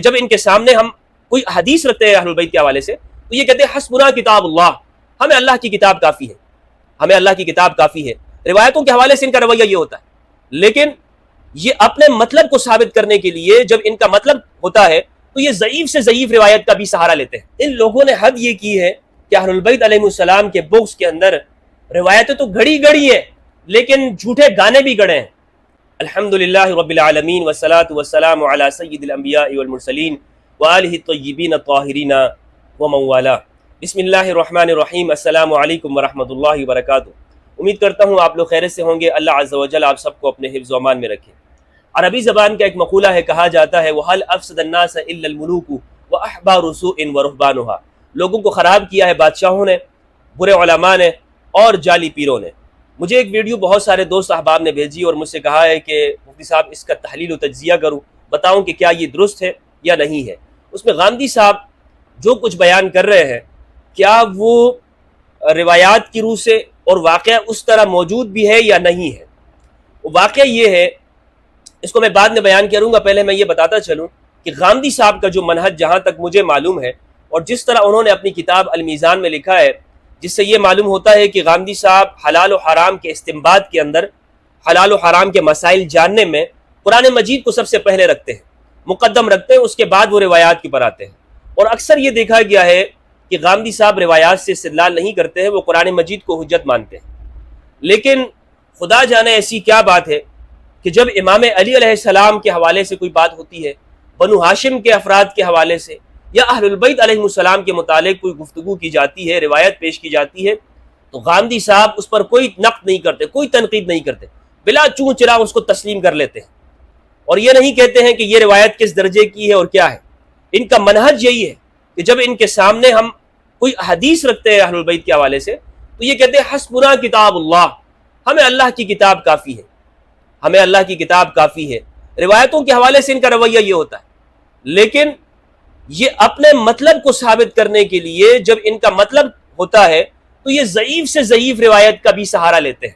جب ان کے سامنے ہم کوئی حدیث رکھتے ہیں اہل البیت کے حوالے سے تو یہ کہتے ہیں حسبنا کتاب اللہ، ہمیں اللہ کی کتاب کافی ہے، ہمیں اللہ کی کتاب کافی ہے۔ روایتوں کے حوالے سے ان کا رویہ یہ ہوتا ہے، لیکن یہ اپنے مطلب کو ثابت کرنے کے لیے جب ان کا مطلب ہوتا ہے تو یہ ضعیف سے ضعیف روایت کا بھی سہارا لیتے ہیں۔ ان لوگوں نے حد یہ کی ہے کہ اہل البیت علیہ السلام کے بکس کے اندر روایتیں تو گھڑی گھڑی ہیں لیکن جھوٹے گانے بھی گڑے ہیں۔ الحمدللہ رب العالمین والصلاة والسلام علی سید الانبیاء والمرسلین وآلہ الطیبین الطاہرین ومن والاه۔ بسم اللہ الرحمن الرحیم۔ السلام علیکم ورحمۃ اللہ وبرکاتہ۔ امید کرتا ہوں آپ لوگ خیریت سے ہوں گے۔ اللہ عز و جل آپ سب کو اپنے حفظ و امان میں رکھے۔ عربی زبان کا ایک مقولہ ہے، کہا جاتا ہے وَهَلْ أَفْسَدَ النَّاسَ إِلَّا الْمُلُوكُ وَأَحْبَارُ سُوءٍ وَرُهْبَانُهَا۔ لوگوں کو خراب کیا ہے بادشاہوں نے، برے علماء نے اور جعلی پیروں نے۔ مجھے ایک ویڈیو بہت سارے دوست احباب نے بھیجی اور مجھ سے کہا ہے کہ مفتی صاحب اس کا تحلیل و تجزیہ کروں، بتاؤں کہ کیا یہ درست ہے یا نہیں ہے۔ اس میں غامدی صاحب جو کچھ بیان کر رہے ہیں کیا وہ روایات کی روح سے اور واقعہ اس طرح موجود بھی ہے یا نہیں ہے۔ واقعہ یہ ہے، اس کو میں بعد میں بیان کروں گا، پہلے میں یہ بتاتا چلوں کہ غامدی صاحب کا جو منہج جہاں تک مجھے معلوم ہے اور جس طرح انہوں نے اپنی کتاب المیزان میں لکھا ہے، جس سے یہ معلوم ہوتا ہے کہ غامدی صاحب حلال و حرام کے استنباط کے اندر حلال و حرام کے مسائل جاننے میں قرآن مجید کو سب سے پہلے رکھتے ہیں، مقدم رکھتے ہیں، اس کے بعد وہ روایات کی پر آتے ہیں۔ اور اکثر یہ دیکھا گیا ہے کہ غامدی صاحب روایات سے استدلال نہیں کرتے ہیں، وہ قرآن مجید کو حجت مانتے ہیں۔ لیکن خدا جانے ایسی کیا بات ہے کہ جب امام علی علیہ السلام کے حوالے سے کوئی بات ہوتی ہے، بنو ہاشم کے افراد کے حوالے سے یا اہل البیت علیہ السلام کے متعلق کوئی گفتگو کی جاتی ہے، روایت پیش کی جاتی ہے، تو غامدی صاحب اس پر کوئی نقد نہیں کرتے، کوئی تنقید نہیں کرتے، بلا چون چرا اس کو تسلیم کر لیتے ہیں اور یہ نہیں کہتے ہیں کہ یہ روایت کس درجے کی ہے اور کیا ہے۔ ان کا منہج یہی ہے کہ جب ان کے سامنے ہم کوئی حدیث رکھتے ہیں اہل البیت کے حوالے سے تو یہ کہتے ہیں حسبنا کتاب اللہ، ہمیں اللہ کی کتاب کافی ہے، ہمیں اللہ کی کتاب کافی ہے۔ روایتوں کے حوالے سے ان کا رویہ یہ ہوتا ہے، لیکن یہ اپنے مطلب کو ثابت کرنے کے لیے جب ان کا مطلب ہوتا ہے تو یہ ضعیف سے ضعیف روایت کا بھی سہارا لیتے ہیں،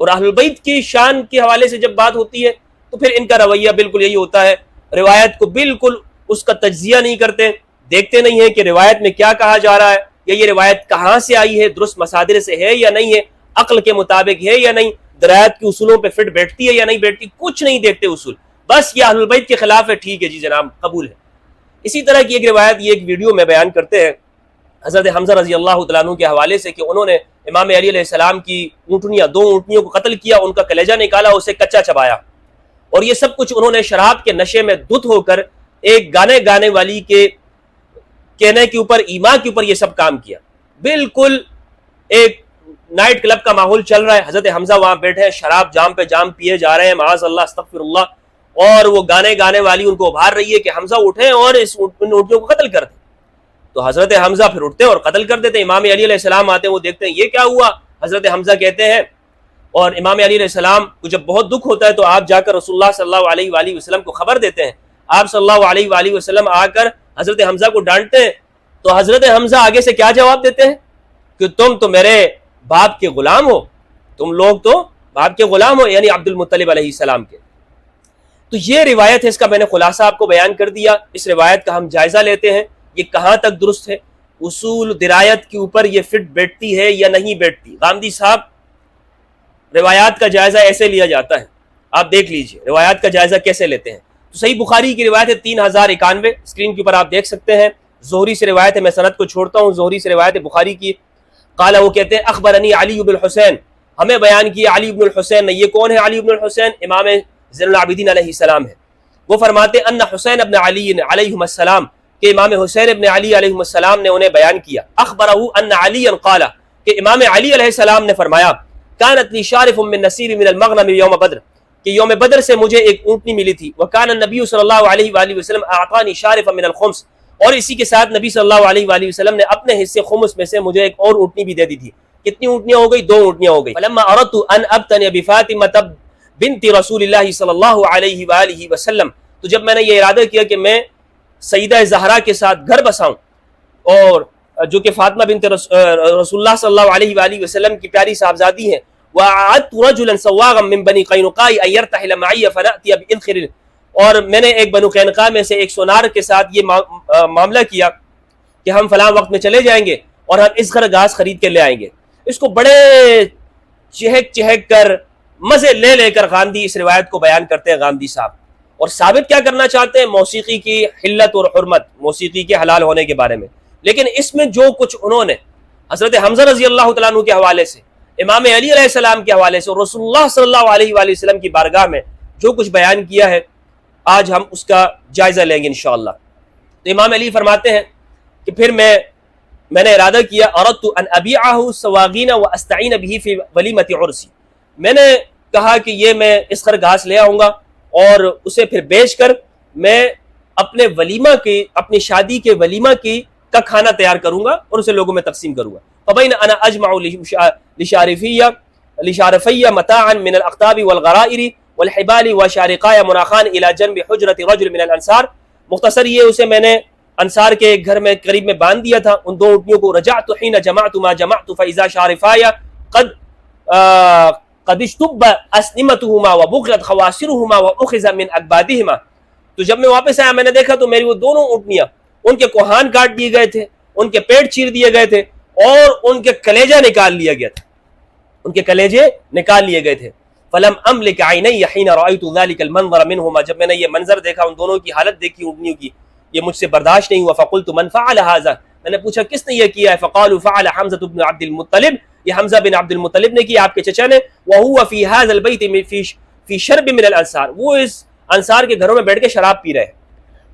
اور اہل البیت کی شان کے حوالے سے جب بات ہوتی ہے تو پھر ان کا رویہ بالکل یہی ہوتا ہے، روایت کو بالکل اس کا تجزیہ نہیں کرتے، دیکھتے نہیں ہیں کہ روایت میں کیا کہا جا رہا ہے یا یہ روایت کہاں سے آئی ہے، درست مصادر سے ہے یا نہیں ہے، عقل کے مطابق ہے یا نہیں، درایت کے اصولوں پہ فٹ بیٹھتی ہے یا نہیں بیٹھتی، کچھ نہیں دیکھتے اصول، بس یہ اہل البیت کے خلاف ہے، ٹھیک ہے جی جناب قبول ہے۔ اسی طرح کی ایک روایت یہ ایک ویڈیو میں بیان کرتے ہیں حضرت حمزہ رضی اللہ تعالیٰ عنہ کے حوالے سے کہ انہوں نے امام علی علیہ السلام کی اونٹنیاں، 2 اونٹنیوں کو قتل کیا، ان کا کلیجہ نکالا، اسے کچا چبایا، اور یہ سب کچھ انہوں نے شراب کے نشے میں دھت ہو کر ایک گانے والی کے کہنے کے اوپر، ایما کے اوپر یہ سب کام کیا۔ بالکل ایک نائٹ کلب کا ماحول چل رہا ہے، حضرت حمزہ وہاں بیٹھے ہیں، شراب جام پہ جام پیے جا رہے ہیں، معاذ اللہ استغفر اللہ، اور وہ گانے والی ان کو ابھار رہی ہے کہ حمزہ اٹھیں اور ان اونٹیوں کو قتل کر دیں۔ تو حضرت حمزہ پھر اٹھتے ہیں اور قتل کر دیتے ہیں۔ امام علی علیہ السلام آتے ہیں، وہ دیکھتے ہیں یہ کیا ہوا، حضرت حمزہ کہتے ہیں، اور امام علی علیہ السلام کو جب بہت دکھ ہوتا ہے تو آپ جا کر رسول اللہ صلی اللہ علیہ وآلہ وسلم کو خبر دیتے ہیں۔ آپ صلی اللہ علیہ وآلہ وسلم آ کر حضرت حمزہ کو ڈانٹتے ہیں، تو حضرت حمزہ آگے سے کیا جواب دیتے ہیں کہ تم تو میرے باپ کے غلام ہو، تم لوگ تو باپ کے غلام ہو، یعنی عبد المطلب علیہ السلام کے۔ تو یہ روایت ہے، اس کا میں نے خلاصہ آپ کو بیان کر دیا۔ اس روایت کا ہم جائزہ لیتے ہیں، یہ کہاں تک درست ہے، اصول درایت کے اوپر یہ فٹ بیٹھتی ہے یا نہیں بیٹھتی۔ غامدی صاحب روایات کا جائزہ ایسے لیا جاتا ہے، آپ دیکھ لیجئے روایات کا جائزہ کیسے لیتے ہیں۔ تو صحیح بخاری کی روایت ہے 3091، اسکرین کے اوپر آپ دیکھ سکتے ہیں، زہری سے روایت ہے، میں سند کو چھوڑتا ہوں، زہری سے روایت ہے بخاری کی۔ قال، وہ کہتے ہیں اخبرنی علی بن الحسین، ہمیں بیان کیا علی بن الحسین نے۔ یہ کون ہے علی بن الحسین؟ امام زین العابدین علیہ السلام ہے۔ وہ فرماتے ان حسین ابن علی علیہ السلام، کہ امام حسین ابن علی علیہ السلام نے انہیں بیان کیا، اخبرہ ان علی قال، کہ امام علی علیہ السلام نے فرمایا، کانت لی شارف من نصیب من المغنم یوم بدر، کہ یوم بدر سے مجھے ایک اونٹنی ملی تھی، وکان النبی صلی اللہ علیہ وآلہ وسلم اعطانی شارفا من الخمس، اور اسی کے ساتھ نبی صلی اللہ علیہ وآلہ وسلم نے اپنے حصے خمس میں سے مجھے ایک اور اونٹنی بھی دے دی تھی۔ کتنی اونٹنیاں ہو گئی؟ 2 اونٹنیاں ہو گئی۔ فلما اردت ان ابتنی بفاطمہ بنت رسول اللہ صلی اللہ علیہ وآلہ وسلم، تو جب میں نے یہ ارادہ کیا کہ میں سیدہ زہرا کے ساتھ گھر بساؤں، اور جو کہ فاطمہ بنت رسول اللہ صلی اللہ علیہ وآلہ وسلم کی پیاری صاحبزادی ہیں، وَأَعَدْتُ رَجُلًا سَوَّاغًا مِّن بَنِي قَيْنُقَاعَ أَن يَرْتَحِلَ مَعِيَّ فَنَأْتِيَ بِإِذْخِرٍ، اور میں نے ایک بنو قینقاع میں سے ایک سونار کے ساتھ یہ معاملہ کیا کہ ہم فلاں وقت میں چلے جائیں گے اور ہم اس گھر گھاس خرید کے لے آئیں گے. اس کو بڑے چہک چہک کر مزے لے لے کر غامدی اس روایت کو بیان کرتے ہیں غامدی صاحب، اور ثابت کیا کرنا چاہتے ہیں؟ موسیقی کی حلت اور حرمت، موسیقی کے حلال ہونے کے بارے میں. لیکن اس میں جو کچھ انہوں نے حضرت حمزہ رضی اللہ تعالیٰ عنہ کے حوالے سے، امام علی علیہ السلام کے حوالے سے اور رسول اللہ صلی اللہ علیہ وآلہ وسلم کی بارگاہ میں جو کچھ بیان کیا ہے، آج ہم اس کا جائزہ لیں گے انشاءاللہ. تو امام علی فرماتے ہیں کہ پھر میں نے ارادہ کیا، اردت ان ابیعہ سواغین واستعین به فی ولیمۃ عرسی، میں نے کہا کہ یہ میں اس خر گھاس لے آؤں گا اور اسے پھر بیچ کر میں اپنے ولیمہ کی، اپنی شادی کے ولیمہ کی کا کھانا تیار کروں گا اور اسے لوگوں میں تقسیم کروں گا. فبین انا اجمع لشارفیہ متاعا من الاقطاب والغرائر والحبال وشارقایا مناخان الى جنب حجرت رجل من الانصار. مختصر یہ اسے میں نے انصار کے ایک گھر میں قریب میں باندھ دیا تھا ان دو اونٹنیوں کو. رجعت حين جمعت ما جمعت فاذا شارفایا قد اشتب اسنمتهما وبغضت خواصرهما واخذ من اكبادهما. تو جب میں واپس آیا میں نے دیکھا تو میری وہ دونوں اونٹنیاں، ان کے کوہان کاٹ دیے گئے تھے، ان کے پیٹ چیر دیے گئے تھے اور ان کے کلیجہ نکال لیا گیا تھا، ان کے کلیجے نکال لیے گئے تھے. فلم املک عینی حين رأيت ذلك المنظر منهما، جب میں نے یہ منظر دیکھا، ان دونوں کی حالت دیکھی اونٹنیوں کی، یہ مجھ سے برداشت نہیں ہوا. فقلت من فعل هذا، میں نے پوچھا کس نے یہ کیا ہے؟ فقالوا فعل حمزہ بن عبد المطلب، یہ حمزہ بن عبد المطلب نے کیا، آپ کے چچا نے. وهو في هذا البيت في شرب من الانصار، وہ اس انصار کے گھروں میں بیٹھ کے شراب پی رہے ہیں.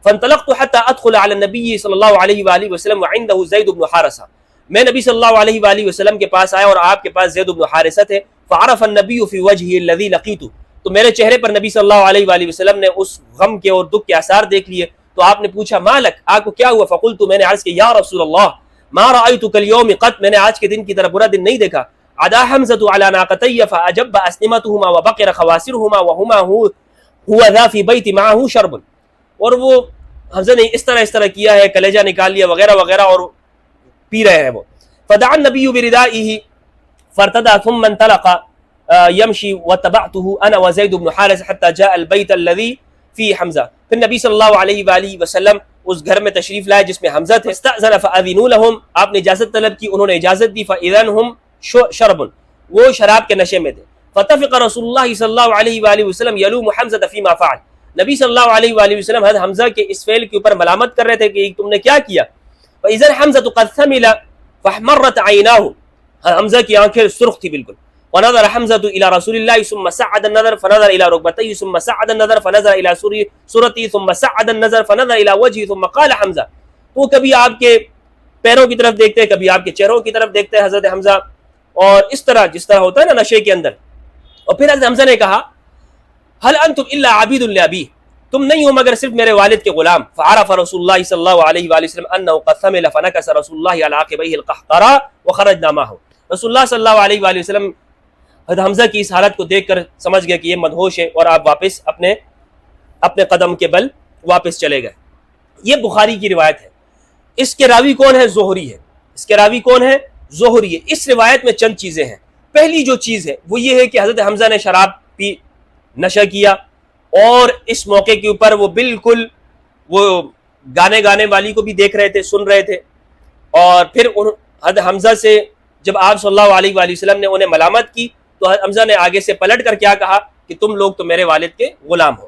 فانطلقت حتى ادخل على النبي صلی اللہ علیہ وآلہ وسلم وعنده زید بن حارثہ، میں نبی صلی اللہ علیہ وآلہ وسلم کے پاس آیا اور آپ کے پاس زید بن حارثہ تھے. فعرف النبي في وجهه الذي لقيته، تو میرے چہرے پر نبی صلی اللہ علیہ وآلہ وسلم نے اس غم کے اور دکھ کے آثار دیکھ لیے. تو آپ نے پوچھا مالک، آپ کو کیا ہوا؟ فقلت، میں نے عرض کیا یا رسول اللہ ما رأيتك اليوم قط، میں نے آج کے دن کی طرح برا دن نہیں دیکھا. عدا حمزة على ناقتي فأجب أسنمتهما وبقر خواصرهما وهما هو ذا في بيت معه شرب، اور وہ حمزہ نے اس طرح کیا ہے، کلیجہ نکال لیا وغیرہ وغیرہ اور پی رہے ہیں وہ. فدعا النبي بردائه فارتدى ثم انطلق يمشي وتبعته انا وزيد بن حارث حتى جاء البيت الذي فيه حمزة. پھر نبی صلی اللہ علیہ وآلہ وسلم اس گھر میں تشریف لائے جس میں حمزہ تھے. استأذن فأذنوا لهم، آپ نے اجازت طلب کی، انہوں نے اجازت دی. فإذن هم شرب، وہ شراب کے نشے میں تھے. فتفق رسول اللہ صلی اللہ علیہ وآلہ وسلم يلوم حمزة فيما فعل، نبی صلی اللہ علیہ وآلہ وسلم حضرت حمزہ کے اس فعل کے اوپر ملامت کر رہے تھے کہ تم نے کیا کیا. فإذن حمزة قد ثمل فاحمرت عيناه، حمزہ کی آنکھیں سرخ تھی بالکل. ونظر حمزة إلى رسول الله ثم سعد النظر فنظر إلى ركبتيه ثم سعد النظر فنظر إلى سرته ثم سعد النظر فنظر إلى وجهه ثم قال حمزة. تو کبھی آپ کے پیروں کی طرف دیکھتے ہیں، کبھی آپ کے چہروں کی طرف دیکھتے ہیں حضرت حمزہ، اور اس طرح جس طرح ہوتا ہے نا نشے کے اندر. اور پھر حضرت حمزہ نے کہا هل أنتم إلا عبيد لأبي، تم نہیں ہو مگر صرف میرے والد کے غلام. فعرف رسول اللہ صلی اللہ علیہ وآلہ وسلم انه قد ثمل فنكس رسول الله على عقبيه القحطراء وخرجنا معه. رسول اللہ صلی اللہ علیہ وآلہ وسلم حضرت حمزہ کی اس حالت کو دیکھ کر سمجھ گئے کہ یہ مدہوش ہے، اور آپ واپس اپنے قدم کے بل واپس چلے گئے. یہ بخاری کی روایت ہے. اس کے راوی کون ہے؟ زہری ہے. اس کے راوی کون ہے؟ زہری ہے. اس روایت میں چند چیزیں ہیں. پہلی جو چیز ہے وہ یہ ہے کہ حضرت حمزہ نے شراب پی، نشہ کیا، اور اس موقع کے اوپر وہ بالکل وہ گانے والی کو بھی دیکھ رہے تھے، سن رہے تھے. اور پھر حضرت حمزہ سے جب آپ صلی اللہ علیہ وآلہ وسلم نے انہیں ملامت کی تو حمزہ نے آگے سے پلٹ کر کیا کہا کہ تم لوگ تو میرے والد کے غلام ہو.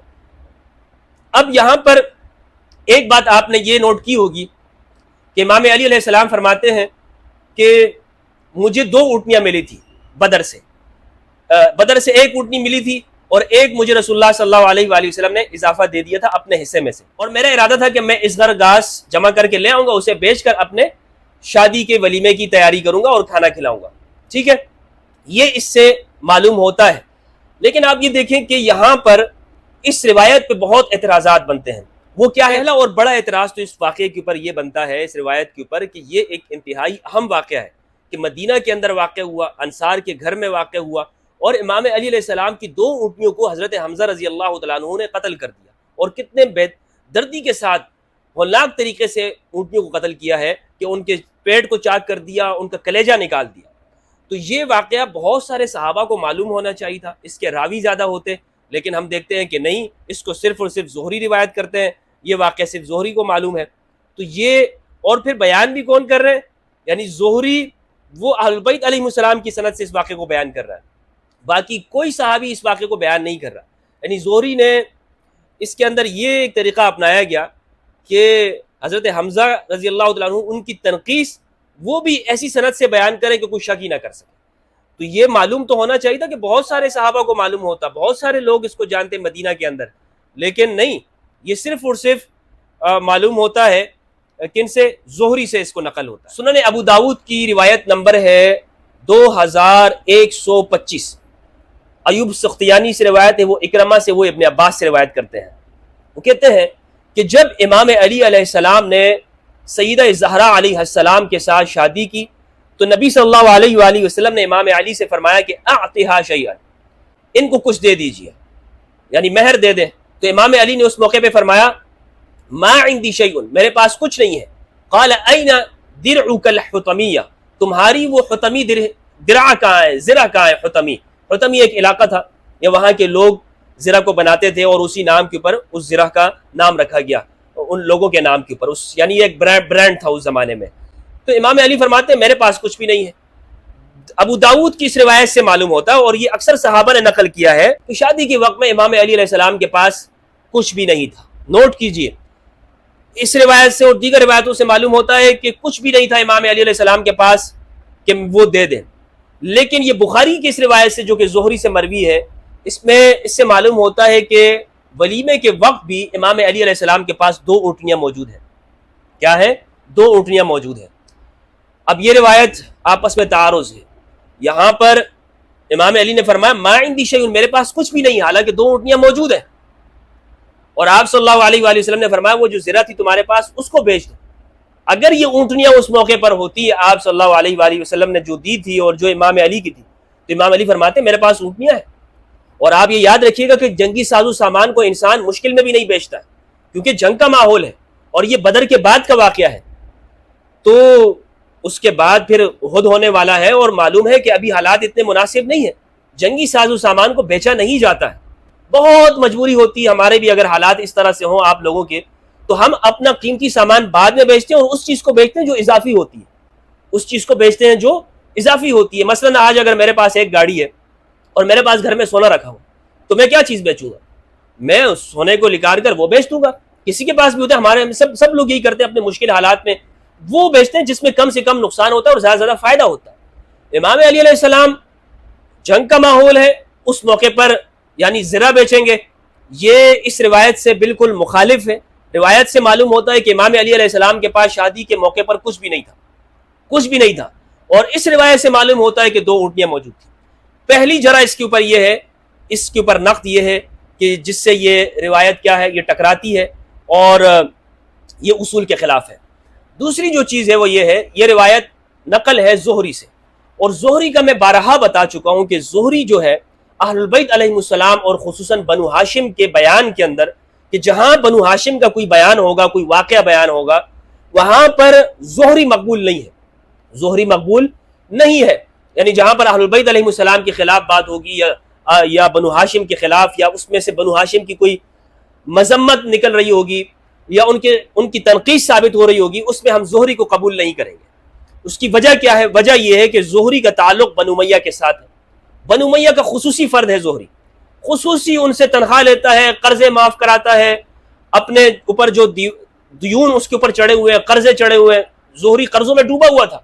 اب یہاں پر ایک بات آپ نے یہ نوٹ کی ہوگی کہ امام علی علیہ السلام فرماتے ہیں کہ مجھے 2 اونٹنیاں ملی تھی بدر سے ایک اونٹنی ملی تھی اور ایک مجھے رسول اللہ صلی اللہ علیہ وآلہ وسلم نے اضافہ دے دیا تھا اپنے حصے میں سے، اور میرا ارادہ تھا کہ میں اس گھر گھاس جمع کر کے لے آؤں گا، اسے بیچ کر اپنے شادی کے ولیمے کی تیاری کروں گا اور کھانا کھلاؤں گا. ٹھیک ہے، یہ اس سے معلوم ہوتا ہے. لیکن آپ یہ دیکھیں کہ یہاں پر اس روایت پہ بہت اعتراضات بنتے ہیں. وہ کیا ہے؟ پہلا اور بڑا اعتراض تو اس واقعے کے اوپر یہ بنتا ہے، اس روایت کے اوپر، کہ یہ ایک انتہائی اہم واقعہ ہے کہ مدینہ کے اندر واقع ہوا، انصار کے گھر میں واقع ہوا، اور امام علی علیہ السلام کی 2 اونٹنیوں کو حضرت حمزہ رضی اللہ تعالیٰ عنہ نے قتل کر دیا، اور کتنے بے دردی کے ساتھ ہولناک طریقے سے اونٹنیوں کو قتل کیا ہے کہ ان کے پیٹ کو چاک کر دیا، ان کا کلیجہ نکال دیا. تو یہ واقعہ بہت سارے صحابہ کو معلوم ہونا چاہیے تھا، اس کے راوی زیادہ ہوتے لیکن ہم دیکھتے ہیں کہ نہیں، اس کو صرف اور صرف زہری روایت کرتے ہیں، یہ واقعہ صرف زہری کو معلوم ہے. تو یہ، اور پھر بیان بھی کون کر رہے ہیں؟ یعنی زہری وہ اہل بیت علیہ السلام کی سند سے اس واقعے کو بیان کر رہا ہے، باقی کوئی صحابی اس واقعے کو بیان نہیں کر رہا. یعنی زہری نے اس کے اندر یہ ایک طریقہ اپنایا گیا کہ حضرت حمزہ رضی اللہ تعالیٰ عنہ ان کی تنقیص وہ بھی ایسی سند سے بیان کریں کہ کوئی شک ہی نہ کر سکے. تو یہ معلوم تو ہونا چاہیے تھا کہ بہت سارے صحابہ کو معلوم ہوتا، بہت سارے لوگ اس کو جانتے مدینہ کے اندر، لیکن نہیں، یہ صرف اور صرف معلوم ہوتا ہے کن سے؟ زہری سے اس کو نقل ہوتا ہے. سنن ابو داؤد کی روایت نمبر ہے 2125. ایوب سختیانی سے روایت ہے، وہ اکرمہ سے، وہ ابن عباس سے روایت کرتے ہیں. وہ کہتے ہیں کہ جب امام علی علیہ السلام نے سیدہ زہرا علیہ السلام کے ساتھ شادی کی تو نبی صلی اللہ علیہ وآلہ وسلم نے امام علی سے فرمایا کہ اعطها شیئا، ان کو کچھ دے دیجئے، یعنی مہر دے دیں. تو امام علی نے اس موقع پہ فرمایا ما عندی شیء، میرے پاس کچھ نہیں ہے. قال این درعک الحطمیہ، تمہاری وہ حطمی درع کہاں ہے، زرہ کہاں ہے؟ حطمی، حطمی ایک علاقہ تھا، یا وہاں کے لوگ زرہ کو بناتے تھے اور اسی نام کے اوپر اس زرہ کا نام رکھا گیا، ان لوگوں کے نام کے اوپر، یعنی ایک برانڈ تھا اس زمانے میں. تو امام علی فرماتے ہیں میرے پاس کچھ بھی نہیں ہے. ابو داؤد کی اس روایت سے معلوم ہوتا ہے، اور یہ اکثر صحابہ نے نقل کیا ہے، کہ شادی کے وقت میں امام علی علیہ السلام کے پاس کچھ بھی نہیں تھا. نوٹ کیجئے، اس روایت سے اور دیگر روایتوں سے معلوم ہوتا ہے کہ کچھ بھی نہیں تھا امام علی علیہ السلام کے پاس کہ وہ دے دیں. لیکن یہ بخاری کی اس روایت سے جو کہ زہری سے مروی ہے، اس سے معلوم ہوتا ہے کہ ولیمے کے وقت بھی امام علی علیہ السلام کے پاس 2 اونٹنیاں موجود ہیں. کیا ہے؟ 2 اونٹنیاں موجود ہیں. اب یہ روایت آپس میں تعارض ہے. یہاں پر امام علی نے فرمایا ما عندی شیء، میرے پاس کچھ بھی نہیں، حالانکہ 2 اونٹنیاں موجود ہیں. اور آپ صلی اللہ علیہ وآلہ وسلم نے فرمایا وہ جو زرہ تھی تمہارے پاس اس کو بیچ دو. اگر یہ اونٹنیاں اس موقع پر ہوتی آپ صلی اللہ علیہ وآلہ وسلم نے جو دی تھی اور جو امام علی کی تھی، تو امام علی فرماتے میرے پاس اونٹنیاں ہیں. اور آپ یہ یاد رکھیے گا کہ جنگی ساز و سامان کو انسان مشکل میں بھی نہیں بیچتا ہے، کیونکہ جنگ کا ماحول ہے اور یہ بدر کے بعد کا واقعہ ہے. تو اس کے بعد پھر احد ہونے والا ہے، اور معلوم ہے کہ ابھی حالات اتنے مناسب نہیں ہیں، جنگی ساز و سامان کو بیچا نہیں جاتا ہے. بہت مجبوری ہوتی ہے ہمارے بھی، اگر حالات اس طرح سے ہوں آپ لوگوں کے، تو ہم اپنا قیمتی سامان بعد میں بیچتے ہیں اور اس چیز کو بیچتے ہیں جو اضافی ہوتی ہے، اس چیز کو بیچتے ہیں جو اضافی ہوتی ہے. مثلا آج اگر میرے پاس ایک گاڑی ہے اور میرے پاس گھر میں سونا رکھا ہو، تو میں کیا چیز بیچوں گا؟ میں اس سونے کو نکال کر وہ بیچ دوں گا. کسی کے پاس بھی ہوتا ہے، ہمارے سب لوگ یہی کرتے ہیں اپنے مشکل حالات میں، وہ بیچتے ہیں جس میں کم سے کم نقصان ہوتا ہے اور زیادہ زیادہ فائدہ ہوتا ہے. امام علی علیہ السلام، جنگ کا ماحول ہے، اس موقع پر یعنی زرہ بیچیں گے، یہ اس روایت سے بالکل مخالف ہے. روایت سے معلوم ہوتا ہے کہ امام علی علیہ السلام کے پاس شادی کے موقع پر کچھ بھی نہیں تھا، کچھ بھی نہیں تھا. اور اس روایت سے معلوم ہوتا ہے کہ 2 اونٹنیاں موجود تھیں. پہلی جرہ اس کے اوپر یہ ہے، اس کے اوپر نقد یہ ہے کہ جس سے یہ روایت کیا ہے، یہ ٹکراتی ہے اور یہ اصول کے خلاف ہے. دوسری جو چیز ہے وہ یہ ہے، یہ روایت نقل ہے زہری سے، اور زہری کا میں بارہا بتا چکا ہوں کہ زہری جو ہے اہل البیت علیہ السلام اور خصوصاً بنو ہاشم کے بیان کے اندر، کہ جہاں بنو ہاشم کا کوئی بیان ہوگا، کوئی واقعہ بیان ہوگا، وہاں پر زہری مقبول نہیں ہے، زہری مقبول نہیں ہے. یعنی جہاں پر اہل البیت علیہ السلام کے خلاف بات ہوگی یا بنو ہاشم کے خلاف، یا اس میں سے بنو ہاشم کی کوئی مذمت نکل رہی ہوگی یا ان کی تنقید ثابت ہو رہی ہوگی، اس میں ہم زہری کو قبول نہیں کریں گے. اس کی وجہ کیا ہے؟ وجہ یہ ہے کہ زہری کا تعلق بنو امیہ کے ساتھ ہے. بنو امیہ کا خصوصی فرد ہے زہری، خصوصی ان سے تنخواہ لیتا ہے، قرضے معاف کراتا ہے، اپنے اوپر جو دیون اس کے اوپر چڑھے ہوئے ہیں، قرضے چڑھے ہوئے ہیں. زہری قرضوں میں ڈوبا ہوا تھا.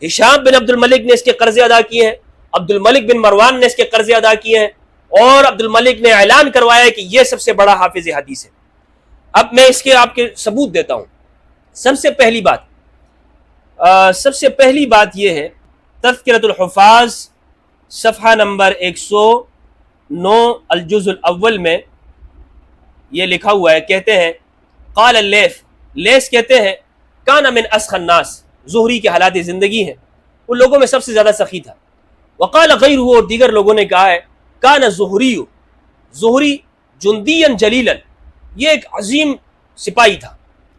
ہشام بن عبد الملک نے اس کے قرضے ادا کیے ہیں، عبد الملک بن مروان نے اس کے قرضے ادا کیے ہیں، اور عبد الملک نے اعلان کروایا ہے کہ یہ سب سے بڑا حافظ حدیث ہے. اب میں اس کے آپ کے ثبوت دیتا ہوں. سب سے پہلی بات یہ ہے، تذکرۃ الحفاظ صفحہ نمبر 109 الجزء الاول میں یہ لکھا ہوا ہے. کہتے ہیں قال لیث کہتے ہیں کان من اسخ الناس، زہری کے حالات زندگی ہیں، ان لوگوں میں سب سے زیادہ سخی تھا. وقال غیرہ، اور دیگر لوگوں نے کہا ہے کان زہری جندیا جلیلا، یہ ایک عظیم سپاہی تھا.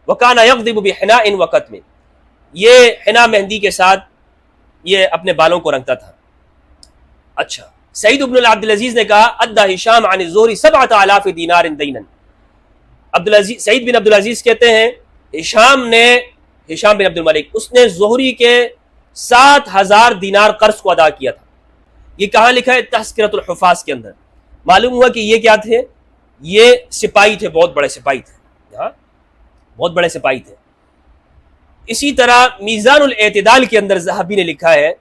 وکان یغضب بحناء وکتم، یہ حنا مہندی کے ساتھ یہ اپنے بالوں کو رنگتا تھا. اچھا، سعید بن عبدالعزیز نے کہا ادى ہشام عن الزہری 7000 دینار دینا. عبدالعزیز سعید بن عبدالعزیز کہتے ہیں ہشام بن عبد الملک اس نے زہری کے 7000 دینار قرض کو ادا کیا تھا. یہ کہاں لکھا ہے؟ تذکرۃ الحفاظ کے اندر. معلوم ہوا کہ یہ کیا تھے؟ یہ سپاہی تھے، بہت بڑے سپاہی تھے، بہت بڑے سپاہی تھے. اسی طرح میزان الاعتدال کے اندر ذہبی نے لکھا ہے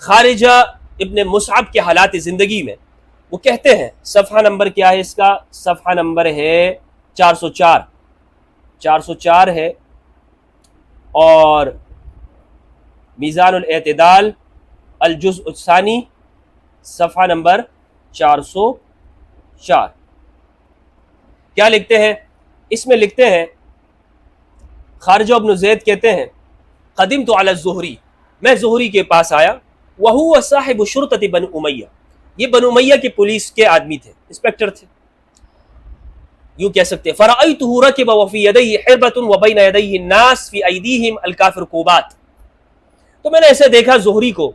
خارجہ ابن مصعب کے حالات زندگی میں، وہ کہتے ہیں صفحہ نمبر کیا ہے اس کا؟ صفحہ نمبر ہے 404 ہے، اور میزان الاعتدال الجزء الثانی صفحہ نمبر 404. کیا لکھتے ہیں اس میں؟ لکھتے ہیں خارجہ ابن زید کہتے ہیں قدمت علی الزہری، میں زہری کے پاس آیا، وہو صاحب شرطۃ بن امیہ، یہ بن امیہ کے پولیس کے آدمی تھے، انسپیکٹر تھے یوں کہہ سکتے. فرأیتہ رکب وفی یدیہ حربۃ وبین یدیہ الناس فی ایدیہم الکافرکوبات، تو میں نے ایسے دیکھا زہری کو،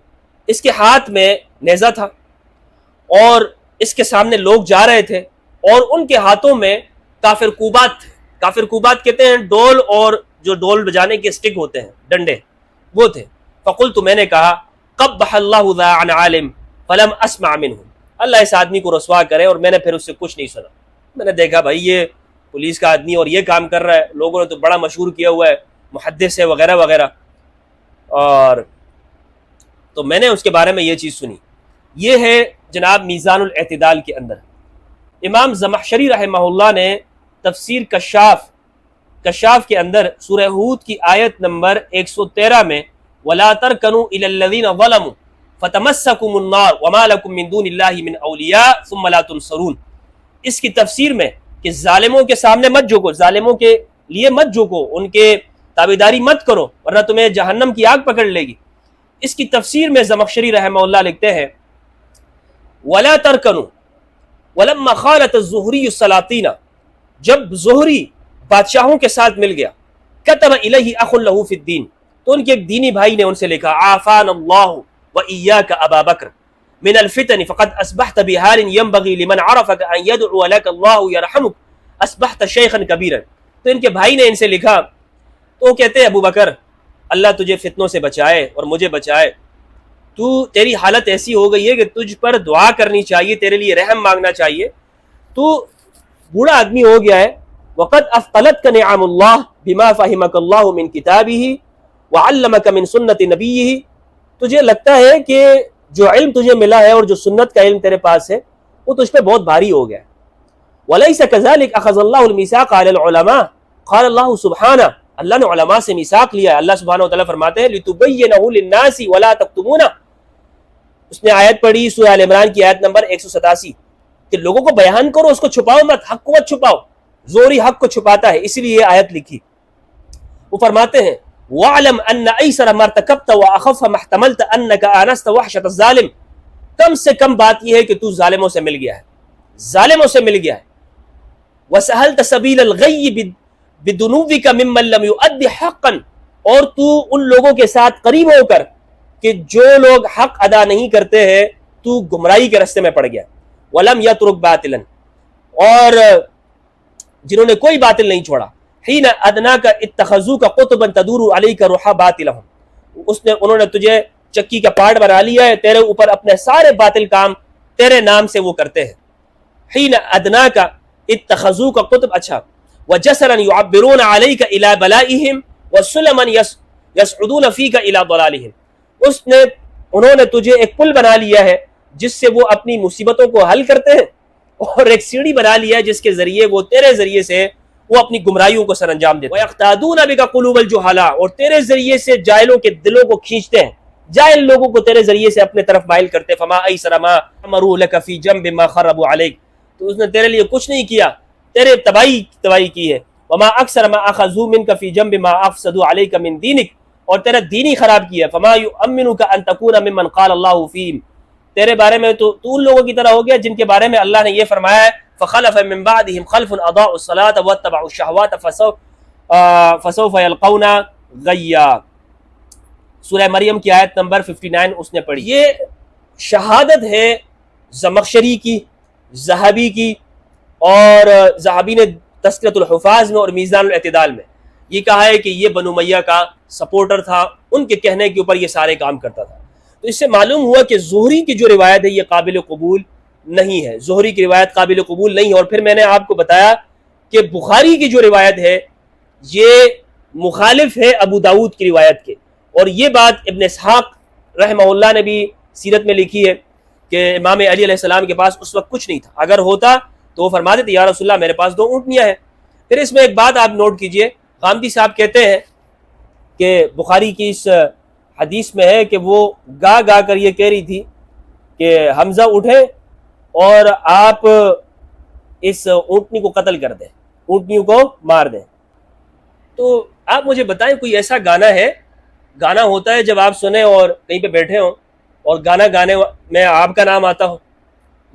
اس کے ہاتھ میں نیزہ تھا اور اس کے سامنے لوگ جا رہے تھے اور ان کے ہاتھوں میں کافر کوبات تھے. کافر کوبات کہتے ہیں ڈول، اور جو ڈول بجانے کے اسٹک ہوتے ہیں، ڈنڈے، وہ تھے. فقلت، میں نے کہا قبح اللہ ذا عن عالم فلم اسمع منہ، اللہ اس آدمی کو رسوا کرے، اور میں نے پھر اس سے کچھ نہیں سنا. میں نے دیکھا بھائی یہ پولیس کا آدمی اور یہ کام کر رہا ہے، لوگوں نے تو بڑا مشہور کیا ہوا ہے، محدث ہے وغیرہ وغیرہ، اور تو میں نے اس کے بارے میں یہ چیز سنی. یہ ہے جناب میزان الاعتدال کے اندر. امام زمخشری رحمہ اللہ نے تفسیر کشاف کے اندر سورہ ہود کی آیت نمبر 113 میں وَلَا تَرْكَنُوا إِلَى الَّذِينَ ظَلَمُوا فَتَمَسَّكُمُ النَّارُ وَمَا لَكُم مِّن دُونِ اللَّهِ مِنْ أَوْلِيَاءَ ثُمَّ لَا تُنصَرُونَ، اس کی تفسیر میں کہ ظالموں کے سامنے مت جھکو، ظالموں کے لیے مت جھکو، ان کے تابعداری مت کرو ورنہ تمہیں جہنم کی آگ پکڑ لے گی. اس کی تفسیر میں زمخشری رحمہ اللہ لکھتے ہیں وَلَا تَرْكَنُوا وَلَمَّا خَالَتَ الزُّهْرِيُّ السَّلَاطِينَ، جب زہری بادشاہوں کے ساتھ مل گیا، كَتَبَ إِلَيْهِ أَخٌ لَهُ فِي الدِّينِ، تو ان کے ایک دینی بھائی نے ان سے لکھا عَافَانَ اللَّهُ وَإِيَّاكَ أَبَا بَكْرٍ من الفتن فقد اصبحت بحال ينبغي لمن عرفك ان يدعو لك الله يرحمك اصبحت شيخا كبيرا. تو ان کے بھائی نے ان سے لکھا، تو وہ کہتے ہیں ابو بکر اللہ تجھے فتنوں سے بچائے اور مجھے بچائے، تو تیری حالت ایسی ہو گئی ہے کہ تجھ پر دعا کرنی چاہیے، تیرے لیے رحم مانگنا چاہیے، تو بوڑھا آدمی ہو گیا ہے. وقد اثقلتك نعم الله بما فهمك الله من كتابه وعلمك من سنت نبيه، تجھے لگتا ہے کہ جو علم تجھے ملا ہے اور جو سنت کا علم تیرے پاس ہے وہ تجھ پہ بہت بھاری ہو گیا ہے. وَلَيْسَ كَذَلِكَ أَخَذَ اللَّهُ الْمِيثَاقَ عَلَى الْعُلَمَاءِ قَالَ اللَّهُ سُبْحَانَهُ، اللہ نے علماء سے میثاق لیا ہے. اللہ سبحانہ وتعالیٰ فرماتے ہیں لِتُبَيِّنَهُ لِلنَّاسِ وَلَا تَكْتُمُونَهُ، اس نے آیت پڑھی سورہ آل عمران کی آیت نمبر 187 کہ لوگوں کو بیان کرو، اس کو چھپاؤ مت، حق کو مت چھپاؤ. زوری حق کو چھپاتا ہے، اسی لیے یہ آیت لکھی. وہ فرماتے ہیں وَعْلَمْ أَنَّ أَيْسَرَ مَا ارْتَكَبْتَ وَأَخَفَّ مَا احْتَمَلْتَ أَنَّكَ آنَسْتَ وَحْشَةَ الظَّالِمِ، کم سے کم بات یہ ہے کہ تو ظالموں سے مل گیا ہے، ظالموں سے مل گیا ہے. وَسَهَلْتَ سَبِيلَ الْغَيِّ بِدُنُوِّكَ مِمَّن لَّمْ يُؤَدِّ حَقًّا، اور تو ان لوگوں کے ساتھ قریب ہو کر کہ جو لوگ حق ادا نہیں کرتے ہیں تو گمراہی کے راستے میں پڑ گیا. وَلَمْ يَتْرُكْ بَاطِلًا، اور جنہوں نے کوئی باطل نہیں چھوڑا. حِينَ أَدْنَاكَ اتَّخَذُوكَ قُطُبًا تَدُورُ عَلَيْكَ رُحَى بَاطِلَهُمْ، انہوں نے تجھے چکی کا پارٹ بنا لیا ہے، تیرے اوپر اپنے سارے باطل کام تیرے نام سے وہ کرتے ہیں. حِينَ أَدْنَاكَ اتَّخَذُوكَ قُطُبًا، اچھا وَجَسَرًا يُعَبِّرُونَ عَلَيْكَ إِلَى بَلَائِهِمْ وَسُلَمًا يَسْعُدُونَ فِيكَ إِلَى ضَلَالِهِمْ، انہوں نے تجھے ایک پل بنا لیا ہے جس سے وہ اپنی مصیبتوں کو حل کرتے ہیں، اور ایک سیڑھی بنا لیا ہے جس کے ذریعے وہ تیرے ذریعے سے وہ اپنی گمراہیوں کو سر انجام دیتے ہیں. وَيَقْتَادُونَ بِكَ قُلُوبَ الْجُهَلَاء، اور تیرے ذریعے سے جاہلوں کے دلوں کو کھینچتے ہیں، جاہل لوگوں کو تیرے ذریعے سے اپنے طرف مائل کرتے. فما ایسر ما امروا لك في جنب ما خربوا عليك، تو اس نے تیرے لیے کچھ نہیں کیا، تیرے تباہی کی ہے. وما اکثر ما اخذوا منك في جنب ما افسدوا عليك من دينك، اور تیرا دین ہی خراب کیا. فما يؤمنك ان تكون ممن قال الله فيهم، تیرے بارے میں تو ان لوگوں کی طرح ہو گیا جن کے بارے میں اللہ نے یہ فرمایا ہے فخلف من بعدهم خلف اضاعوا الصلاة واتبعوا الشهوات فسوف يلقون غیا. سورہ مریم کی آیت نمبر 59 اس نے پڑھی. یہ شہادت ہے زمخشری کی، ذہبی کی، اور ذہبی نے تذکرۃ الحفاظ میں اور میزان الاعتدال میں یہ کہا ہے کہ یہ بنو امیہ کا سپورٹر تھا، ان کے کہنے کے اوپر یہ سارے کام کرتا تھا۔ تو اس سے معلوم ہوا کہ زہری کی جو روایت ہے یہ قابل قبول نہیں ہے، زہری کی روایت قابل قبول نہیں ہے۔ اور پھر میں نے آپ کو بتایا کہ بخاری کی جو روایت ہے یہ مخالف ہے ابو داؤد کی روایت کے، اور یہ بات ابن اسحاق رحمہ اللہ نے بھی سیرت میں لکھی ہے کہ امام علی علیہ السلام کے پاس اس وقت کچھ نہیں تھا، اگر ہوتا تو وہ فرماتے تھے یا رسول اللہ میرے پاس 2 اونٹنیاں ہیں۔ پھر اس میں ایک بات آپ نوٹ کیجئے، غامدی صاحب کہتے ہیں کہ بخاری کی اس حدیث میں ہے کہ وہ گا گا کر یہ کہہ رہی تھی کہ حمزہ اٹھے اور آپ اس اونٹنی کو قتل کر دیں، اونٹنیوں کو مار دیں۔ تو آپ مجھے بتائیں کوئی ایسا گانا ہے، گانا ہوتا ہے جب آپ سنیں اور کہیں پہ بیٹھے ہوں اور گانا گانے میں آپ کا نام آتا ہو،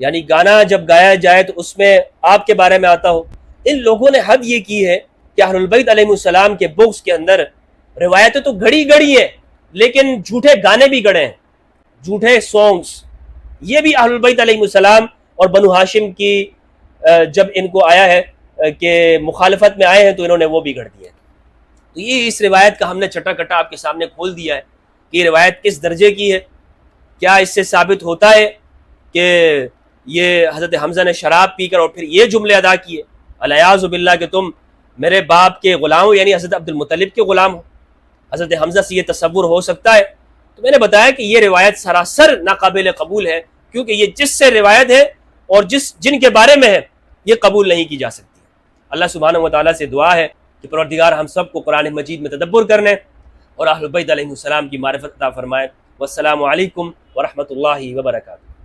یعنی گانا جب گایا جائے تو اس میں آپ کے بارے میں آتا ہو۔ ان لوگوں نے حد یہ کی ہے کہ اہل البیت علیہ السلام کے بغض کے اندر روایتیں تو گڑی گڑی ہیں لیکن جھوٹے گانے بھی گڑے ہیں، جھوٹے سانگز، یہ بھی اہل البیت علیہ السلام اور بنو ہاشم کی جب ان کو آیا ہے کہ مخالفت میں آئے ہیں تو انہوں نے وہ بھی گڑ دیے۔ تو یہ اس روایت کا ہم نے چٹا کٹا آپ کے سامنے کھول دیا ہے کہ یہ روایت کس درجے کی ہے۔ کیا اس سے ثابت ہوتا ہے کہ یہ حضرت حمزہ نے شراب پی کر اور پھر یہ جملے ادا کیے الیاذ باللہ کہ تم میرے باپ کے غلام ہو، یعنی حضرت عبد المطلب کے غلام ہو؟ حضرت حمزہ سے یہ تصور ہو سکتا ہے؟ تو میں نے بتایا کہ یہ روایت سراسر ناقابل قبول ہے، کیونکہ یہ جس سے روایت ہے اور جن کے بارے میں ہے یہ قبول نہیں کی جا سکتی۔ اللہ سبحانہ و تعالیٰ سے دعا ہے کہ پروردگار ہم سب کو قرآن مجید میں تدبر کرنے اور اہل بیت علیہ السلام کی معرفت عطا فرمائے۔ والسلام علیکم ورحمۃ اللہ وبرکاتہ۔